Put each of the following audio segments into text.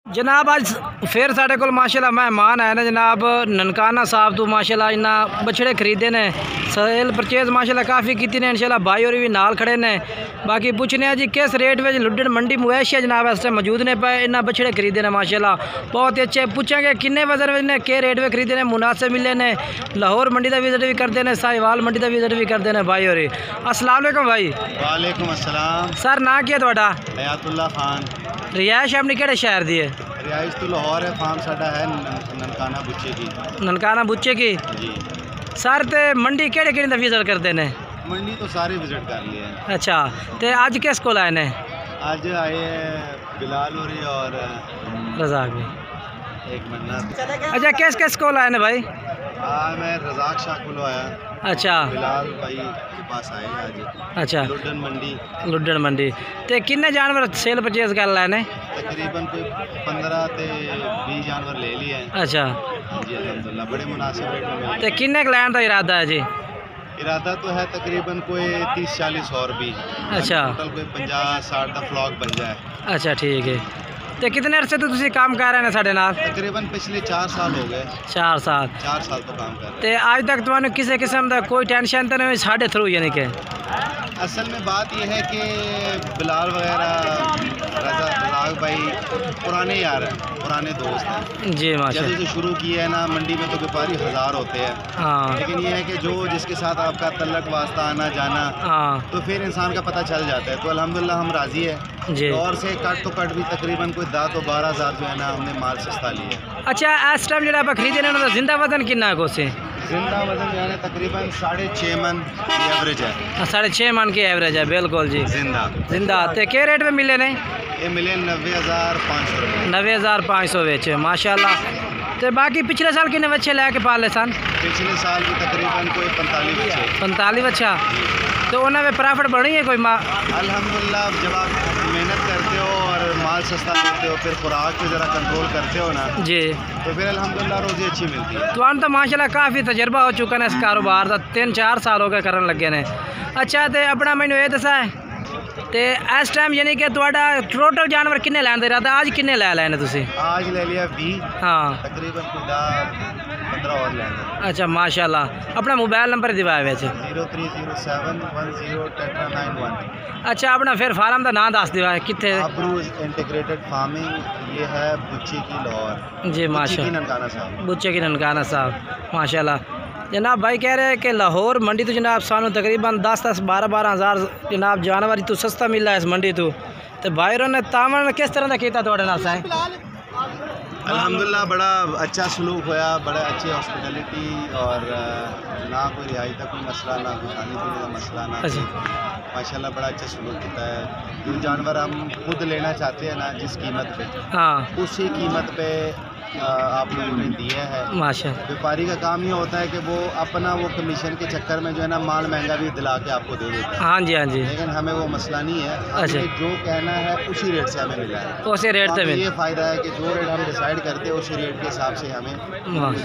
जनाब अज फिर साढ़े को माशाल्लाह मेहमान आए ने जनाब ननकाना साहब तो माशाल्लाह इन्ना बछड़े खरीदे ने सेल परचेज माशाल्लाह काफ़ी की ने इंशाल्लाह भाई और भी नाल खड़े ने बाकी पूछने जी किस रेट में लुड्डन मंडी मुआशिया जनाब इस टाइम मौजूद ने पे इन्ना बछड़े खरीदे ने माशाल्लाह बहुत ही अच्छे पूछेंगे किन्ने वजन में ने के रेट में खरीदे ने मुनासिब मिले ने लाहौर मंडी का विजिट भी करते हैं साहिवाल मंडी का विजिट भी करते हैं भाई और अस्सलाम वालेकुम भाई। वालेकुम अस्सलाम सर ना क्या थोड़ा हयातुल्ला खान रिहायश अपनी केड़े शहर दी है? रिहाइश तो लाहौर है, फार्म साडा है ननकाना बुच्चे की। ननकाना बुच्चे की जी सर ते मंडी केड़े केड़े दा विजिट करते ने? मंडी तो सारे विजिट कर लिए हैं। अच्छा ते आज किस को आए ने? आज आए हैं बिलाल होरी और रज़ाक भी एक मन्नत। अच्छा किस किस को आए ने भाई? मैं रज़ाक शाह को आया। अच्छा बिलाल भाई के पास आए आज। अच्छा लुड्डन मंडी ते किन्ने जानवर सेल परचेज कर लाए ने? तकरीबन कोई 15 से 20 जानवर ले लिए हैं। अच्छा जी अल्हम्दुलिल्लाह बड़े मुनासिब रेट में मिले। ते किन्ने का लैन का इरादा है जी? इरादा तो है तकरीबन कोई 30-40 और भी। अच्छा टोटल कोई 50-60 का फ्लॉक बन जाए। अच्छा ठीक है ते कितने अरसे तो तुसी काम कर रहे हैं साढ़े नाल? तकरीबन पिछले 4 साल हो गए। 4 साल 4 साल तो काम कर रहे हैं। ते आज तक तुम्हें किसी किस्म का कोई टेंशन तो नहीं साढ़े थ्रू यानी कि? असल में बात यह है कि बिलाल वगैरह रज़ाक भाई पुराने यार हैं, पुराने दोस्त हैं। जी माशाल्लाह जब से शुरू किया है ना मंडी में तो व्यापारी 1000 होते हैं। हाँ लेकिन ये है कि जो जिसके साथ आपका तल्लक वास्ता आना जाना हाँ तो फिर इंसान का पता चल जाता है। तो अल्हम्दुलिल्लाह हम राज़ी है जी। और से कट तो कट भी तकरीबन कोई 10 तो 12,000 जो है ना हमने माल सस्ता लिया। अच्छा इस टाइम जो खरीदे ने उन्होंने जिंदा वजन कितना को से? जिंदा वजन जो है तकरीबन 6.5 मन की एवरेज है। 6.5 मन की एवरेज है बिल्कुल जी जिंदा ते के रेट में मिले ने? ये मिले 90,500 रुपये। 90,500 बेचे माशाल्लाह। तो बाकी पिछले साल कितने बच्चे लेके पाले सन? पिछले साल भी तकरीबन कोई 45 बच्चे। 45 बच्चा तो उन्होंने प्रॉफिट बढ़ी है कोई अल्हम्दुलिल्लाह जब आप मेहनत करते हो और माल सस्ता लेते हो फिर खुराक पे ज़रा कंट्रोल करते हो ना जी तो फिर अल्हम्दुलिल्लाह रोज़ी अच्छी मिलती है। तो माशाल्लाह काफ़ी तजर्बा हो चुका है इस कारोबार का 3-4 साल हो गए करन लगे ने। अच्छा तो अपना मैनू ये दसा है तो इस टाइम यानी कि तुहाडा टोटल जानवर किन्ने लैन दे इरादा आज किन्ने लै लैने तुसी? आज ले लिया 20। हाँ तकरीबन 15 और लेने। अच्छा माशाल्लाह अपना मोबाइल नंबर दिवाया वैसे 03071091। अच्छा अपना फिर फार्म का नाम दस दिवा कितने? अब्रूज इंटीग्रेटेड फार्मिंग ये है बुच्चे की लाहौर। जी माशाल्लाह बुच्चे की ननकाना साहब माशाल्लाह। जनाब भाई कह रहे हैं कि लाहौर मंडी तो जनाब सानू तकरीबन 10-12 हज़ार जनाब जानवर तो सस्ता मिल रहा है इस मंडी तो भाई ने तावन किस तरह का किया थोड़े नाल सां? अल्हम्दुलिल्लाह बड़ा अच्छा सलूक होया, बड़ा अच्छी हॉस्पिटलिटी और ना कोई रिहाई का कोई मसला ना कोई खाने पीने का मसला ना। माशाल्लाह बड़ा अच्छा सलूक होता है। जो जानवर हम खुद लेना चाहते हैं ना जिस कीमत पे हाँ उसी कीमत पे आप लोगों ने दिया है माशाल्लाह। व्यापारी का काम ये होता है कि वो अपना वो कमीशन के चक्कर में जो है ना माल महंगा भी दिला के आपको दे देता है। हाँ जी हाँ जी लेकिन हमें वो मसला नहीं है। अच्छा जो कहना है उसी रेट से हमें मिला है उसी रेट से ये फ़ायदा है कि जो रेट हम डिसाइड करते हैं उसी रेट के हिसाब से हमें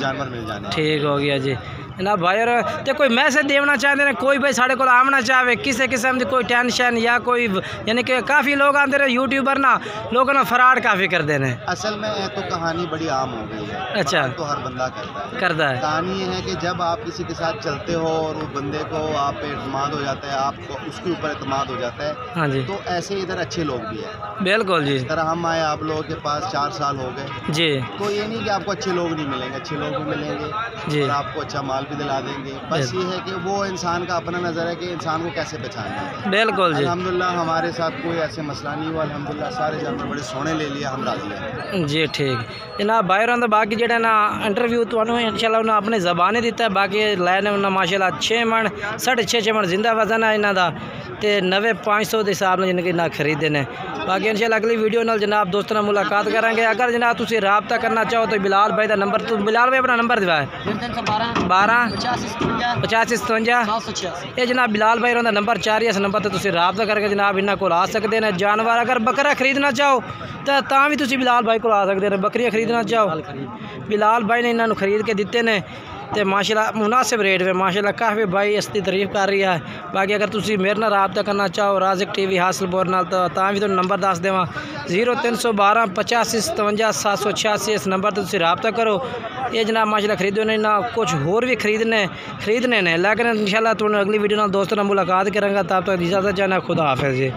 जानवर मिल जाने। ठीक हो गया जी जनाब भाई। और तो कोई मैसेज देना चाहते हैं कोई भाई साढ़े को आना चाहे किसी किस्म की कोई टेंशन या कोई यानी कि काफ़ी लोग आते रहे यूट्यूबर ना लोगों ने फ्रॉड काफ़ी कर देने। असल में तो कहानी बड़ी आम हो गई है। अच्छा तो हर बंदा करता है। कहानी ये है कि जब आप किसी के साथ चलते हो और वो बंदे को आप पे एतमाद हो जाता है आपको उसके ऊपर एतमाद हो जाता है। हाँ जी तो ऐसे इधर अच्छे लोग भी हैं बिल्कुल जी। इस तरह हम आए आप लोगों के पास 4 साल हो गए जी तो ये नहीं कि आपको अच्छे लोग नहीं मिलेंगे, अच्छे लोग भी मिलेंगे जी और आपको अच्छा माल भी दिला देंगे। बस ये है कि वो इंसान का अपना नज़र है कि इंसान को कैसे पहचानना है। बिल्कुल जी अल्हम्दुलिल्लाह हमारे साथ कोई ऐसे मसला नहीं हुआ अल्हम्दुलिल्लाह सारे जानवर बड़े सोने ले लिया हम राजी हैं जी। ठीक जनाब बाहर तो बाकी जो ना इंटरव्यू तो इंशाल्लाह उन्हें अपने ज़बाने दिता है बाकी लैने उन्हें माशाल्लाह 6 मन 6.5 मन जिंदा वजन है इन्हों का तो 90,500 के हिसाब से जिनके ना खरीदे ने। बाकी इंशाल्लाह अगली वीडियो नाल जनाब दोस्तों नाल मुलाकात करेंगे। अगर जनाब तुम रबता करना चाहो तो बिलाल भाई का नंबर तो बिलाल भाई अपना नंबर दिवाए 12 85 57 ये जनाब बिलाल भाई का नंबर 4 इस नंबर पर तुम रबता करके जनाब इन्होंने को आ सकते हैं। जानवर अगर बकरा खरीदना चाहो तो भी तुम बिलाल भाई को आ सकते हैं। बकरियाँ खरीदना चाहो बिलाल भाई ने इन्होंने खरीद के दिते ने तो माशाल्लाह मुनासिब रेट में माशाल्लाह काफ़ी भाई इसकी तारीफ कर रही है। बाकी अगर तुम मेरे नाल रबता करना चाहो राज़िक टीवी हासिलपुर नाल तो भी तुहानू नंबर दस देवां 0312 85 57 786 इस नंबर पर तुम रबता करो। ये जनाब माशाल्लाह खरीदो नहीं ना कुछ होर भी खरीदने ने, लेकिन इंशाल्लाह तुहानू अगली वीडियो नाल दोस्तों नाल मुलाकात करांगा। तब तक इजाज़त चाहना, खुदा हाफिज़ जी।